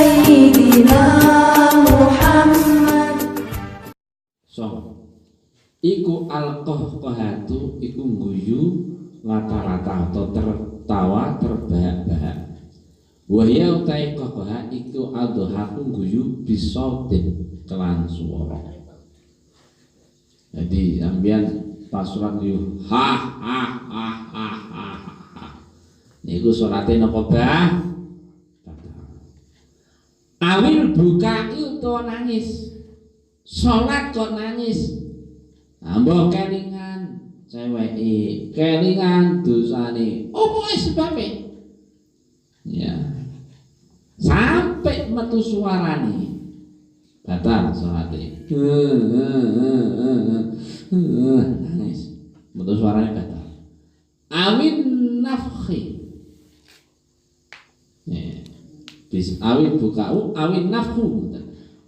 سيدنا محمد. So, iku alqahqahatu iku guyu rata-rata atau tertawa terbahak-bahak. Wahya utai qahqah iku adhahaku guyu bisautin kelan swara. Jadi ambian pasuran guyu ha ha ha ha ha. Niku surate napa bah? Awil buka utawa nangis. Salat kok nangis. Mbah kelingan ceweke, kelingan dosane. Opo sebabe? Ya. Sampai metu suarane. Batal salate. Nangis. Metu suarane batal. Awin nafkhi. Ya. Bis awin bukau, awin nafhu.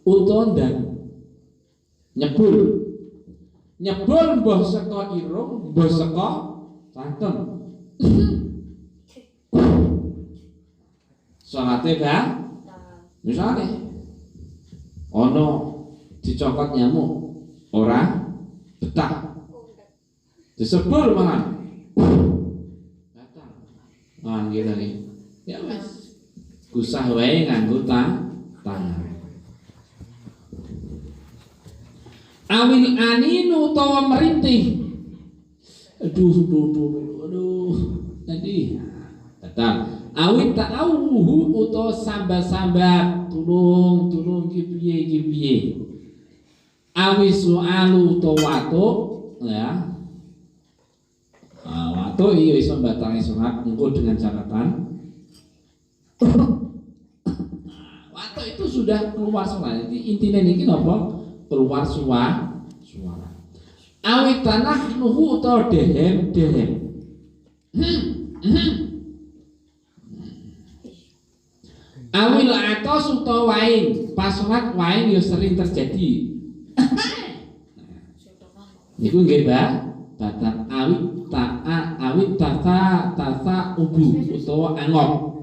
Utondan nyebul mbah saka irung, mbah saka cangkem. Salate bang, misalnya ono dicokot nyamuk, ora betah, disebul malah, batal, gitu nih, ya mas, gusah wae nganggo tangan. Awil aninu utawa merintih. Aduh. Tadi batal. Awil ta'awuhu utawa sambah-sambah tulung piye. Awil su'alu utawa watuk ya. Watuk iya iso batalnya sholat engko dengan catatan. Watuk itu sudah keluar sholat. Jadi intinya ini apa? Keluar suara. Awit tanah nuhu atau dehem. Awil atos atau wain. Pas sholat wain ya sering terjadi. Niku nggih Mbak. Batal awit tata ubu utawa angop.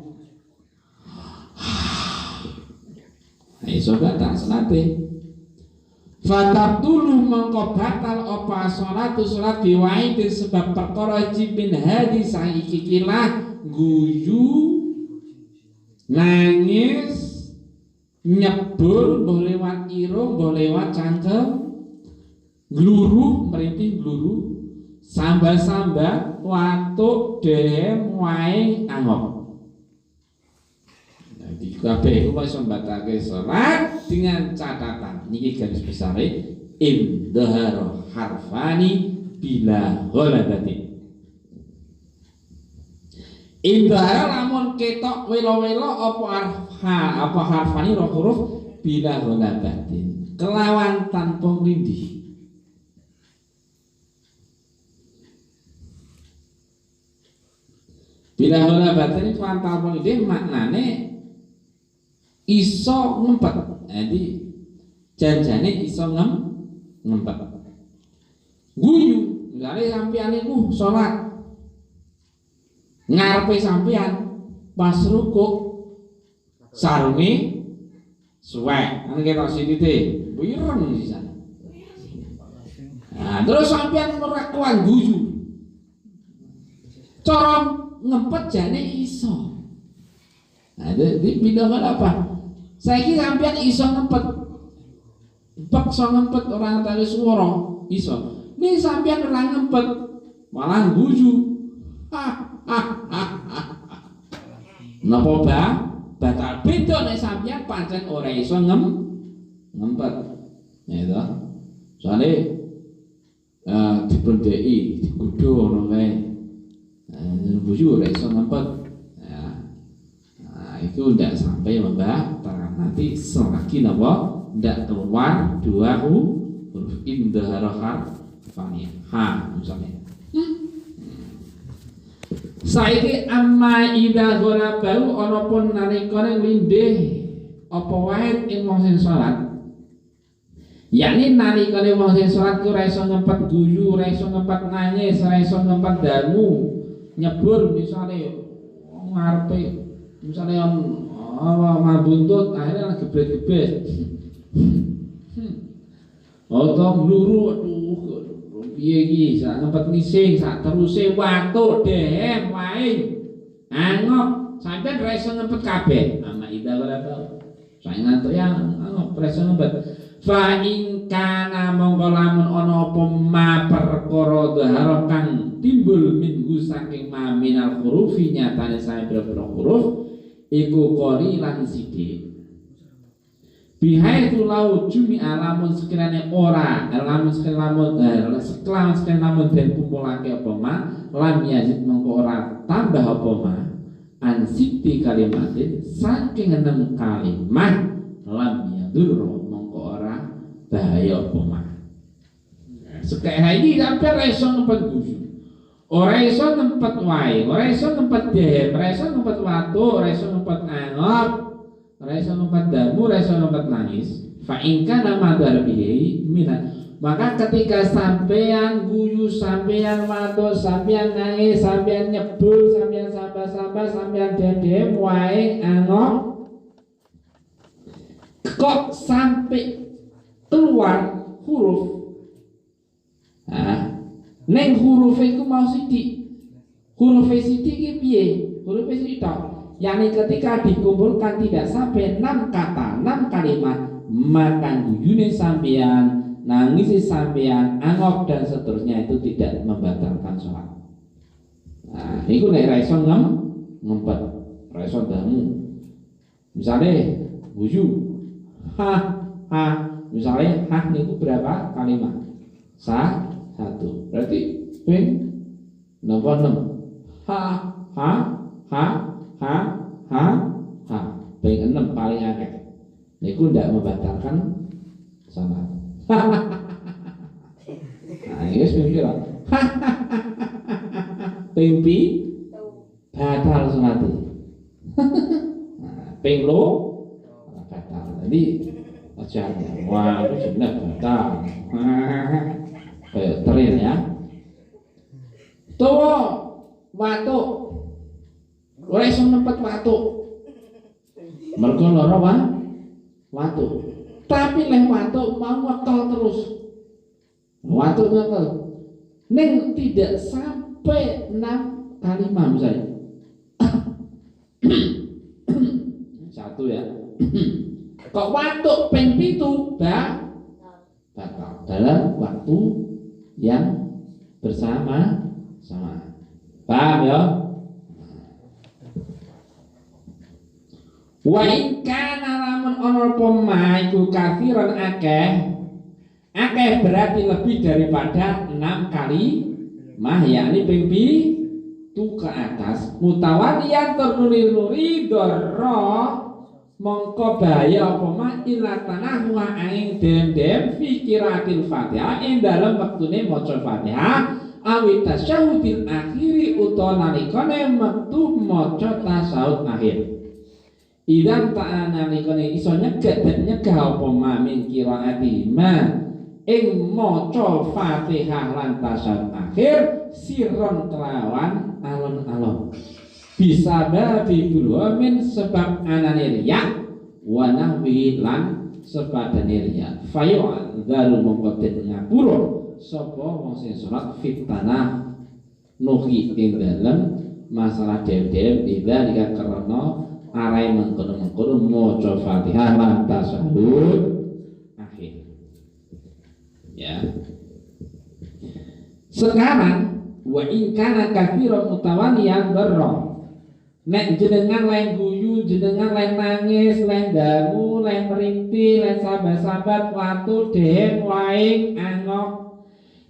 Iso batal salate. Fatabtulu mongko batal apa sholat biwain sebab perkara jibin hadi sang ikilah guyu nangis nyebul boleh lewat irung boleh lewat cangkem gluruh merintih gluruh sambal watuk dem wae angop. Jadi kabeh iku wis mbatalke salat dengan catatan niki garis besare indhar harfani bila ghalabati. Indhar lamun ketok welo-welo apa harfani roh huruf bila ghalabati kelawan tanpa nglindih. Bila ghalabati kelawan tanpa nglindih maknane iso ngempet. Jadi janjane iso ngempet. Guyu, misalnya sampeyan niku salat ngarepe sampeyan pas rukuk sarunge suwek, ana ketok sithite, wireng sisan. Nah, terus sampeyan ora kuat guyu. Cara ngempet jane iso. Nah, di bidang apa? Saiki sampeyan iso ngempet. Paksa ngempet orang tali swara iso. Nih sampeyan ora ngempet, malah guyu. Napa batal beda nek sampeyan pancen ora iso ngempet. Ya to. Soale dipendheki, digudhu ngono kae. Guyu ora iso ngempet. Itu tidak sampai membah nanti selagi napa tidak keluar dua huruf indhar harfani ha misalnya. Saiki amma idza ghalabahu ana pun nalikane lindih apa wae ing wong sing salat. Yakni nalikane wong sing salat ku ora iso ngempet guyu, ora iso ngempet nangis, ora iso ngempet dangu, nyebur misale wong ngarepe Misalnya mabuntut akhirnya gebret-gebret. Otong luru aduh piye iki sak ngempet ngising sak teruse watu dem wae. Angop sampean ra iso ngempet kabeh. Ama ida ora tau. Saya ngantuk ya angop ra iso ngempet. Fa in kana mongko lamun ana apa ma perkara dhahara kang timbul minggu saking ma minal hurufi nyatane sae pira-pira huruf iku qori lan sithik. Bihai tu lau jumi alamun sekiranya ora alamun sekiranya lamun dan kumpulake apa ma lam yazid mengko ora tambah apa ma an siti kalimatin saking 6 kalimat lam yadur mengko ora bahaya apa ma. Sekaya iki sampe ora iso ngempet guyu. Ora iso ngempet wae, ora iso ngempet dem, ora iso ngempet watu, ora iso ngempet angop. Ora iso ngempet damu, ora iso ngempet nangis. Fa in kana madar bihi minat. Maka ketika sampean guyu, sampean matos, sampean nangis, sampean nyebul, sampean sabar-sabar, sampean dedem wae angop kok sampai keluar huruf. Neng huruf iku mau sithik. Huruf sithik iki piye? Huruf sithik tok. Yani ketika dikumpulkan tidak sampai 6 kata, 6 kalimat, maka guyune sampean, nangisi sampean, angop dan seterusnya itu tidak membatalkan sholat. Nah, itu nek ra iso ngempet, ra iso damu. Misale guyu, ha, misalnya ha niku berapa kalimat? 1. Berarti ping napa 6. Ping 6 paling akeh. Niku ndak membatalkan salat. Nah, iki wis ping pira? Ping pi batal salat. Ping lo batal. Jadi aja wah itu jelas batal. Teril ya. Tuwa watu ora iso nempet watu. Mergo lara watu. Tapi leh watu mau ngekel terus. Watu ngekel. Ning tidak sampai 6 kalimat misalnya. 1 ya. Kok watu ping 7 batal dalam waktu yang bersama-sama. Paham ya? Wa in kana lamun ana apa iku kafiran akeh berarti lebih daripada 6 kali yakni ping tu ke atas mutawaliyan ternuri-nuri dorro mongko bahaya apa ma ila tanah wa aing dem fikiratil Fatihah ing dalem wektune maca Fatihah awit tasyahudil akhiri utawa nalikane metu maca tasyahud akhir. Idan ta'ana nalikane iso nyegah apa ma min qiraati ma ing maca Fatihah lan tasyahud akhir sirron kelawan alon-alon. Bisa babi bulwamin sebab anane riya wa nahwi lan sepadane riya fayu dalu mongkoten ngapura sapa wong sing salat fitnah nuhi ing dalem masalah dew-dew tidak karena arai mengkono-mengkono maca Fatihah lan tasyahud akhir ya. Sekarang wa in kana kafiran mutawaliyan barra nek jenengan lain guyu, jenengan lain nangis, lain damu, lain merintih, lain sabar-sabar, waktu dem, waing, angok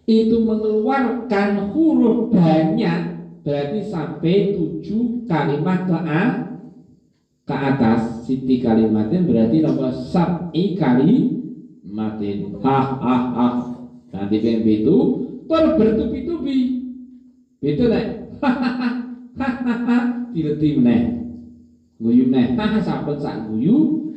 itu mengeluarkan huruf banyak berarti sampai 7 kalimat ke atas. Siti kalimatin berarti nomor sab'i kalimatin. Nanti yang itu bertubi-tubi itu nek dileti meneh guyu meneh sampun sak guyu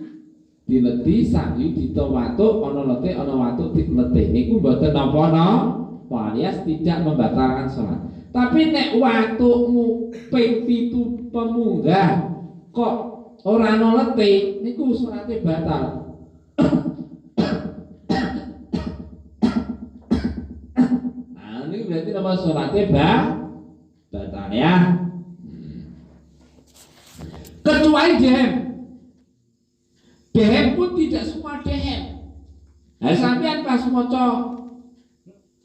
dileti sak guyu ditowatuk ana lete ana watuk dileti niku mboten napa-napa alias tidak membatalkan salat. Tapi nek watukmu ping 7 pemunggah kok ora ana letih niku salate batal. Nah, ini berarti nama salate batal ya. Kecuali dehem. Dehem pun tidak semua dehem. Nah, sampean pas maca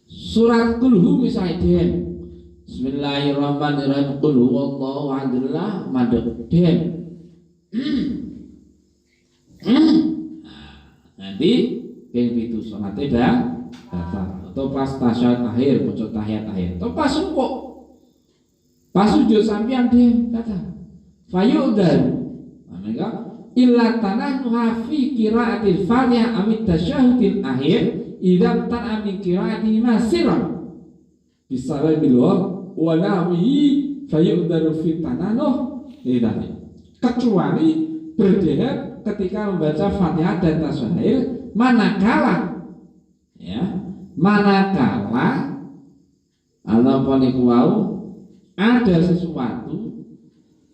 surat Kulhu misalnya dehem. Bismillahirrahmanirrahim. Qul huwallahu ahad madhep dehem. Nanti ping 7 salate batal. Atau pas tasyahud akhir, maca tahiyat akhir. Atau pas rukuk. Pas sujud sampean dehem kata. Fayu'dan. Maka illa tananuha fi qiraatil Fatihah amit tasyahudil akhir idza tan'a min qiraati masirran bisababil wa nahwihi fayu'dan fi tananuh ini. Kecuali berdehem ketika membaca Fatihah dan tasyahud manakala apa niku wau ada sesuatu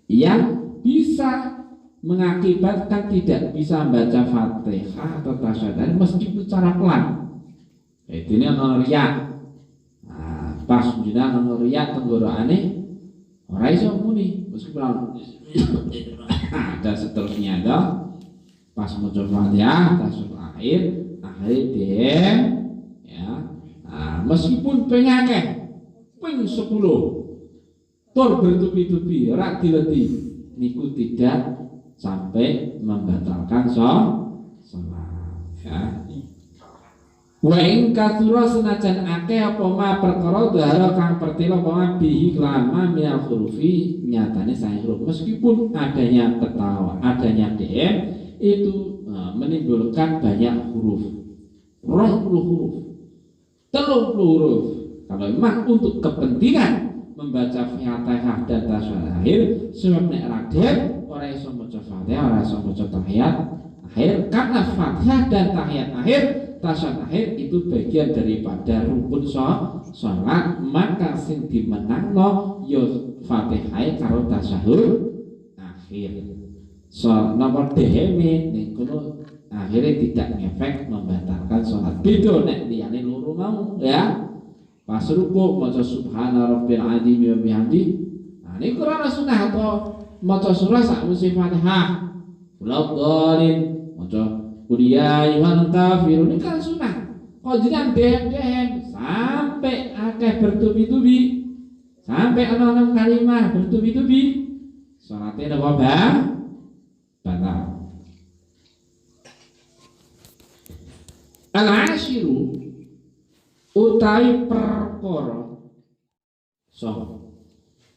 yang bisa mengakibatkan tidak bisa membaca Fatihah atau tasyahud meskipun secara pelan. Ini ana riya. Nah, pas jenengan ana riya tenggorokane ora iso muni meskipun ada seterusnya ada pas maca Fatihah tasyahud akhir dehem ya. Nah, meskipun pengakeh ping 10 tur bertubi-tubi ora dileti niku tidak sampai membatalkan salat ya. Wa ing katsura senajan akeh apa ma perkara dhahara kang pertila apa ma bihi lama minal hurufi nyatane sae huruf meskipun adanya ketawa adanya DM itu menimbulkan banyak huruf 20 huruf 30 huruf. Kalau memang untuk kepentingan membaca Fatihah dan tasyahud akhir sebab nek raden ora iso maca Fatihah ora iso maca tahiyat akhir karena Fatihah dan tahiyat akhir tasyahud akhir itu bagian daripada rukun salat maka sing dimenangno ya Fatihah karo tasyahud akhir. Nomor deheme ning kono akhirnya tidak ngefek membatalkan salat. Beda nek liyane loro mau ya. Pas rukuk maca subhana rabbil azim wa bihamdi. Nah niku ora sunah atau maca surah sak musi Fatihah. Walaqalin maca kuliah ayyuhal kafirun ini kan sunah. Kok jenengan dehem sampai akeh bertubi-tubi. Sampai ana kalimat bertubi-tubi. Salate napa batal. Al-ashiru utawi perkara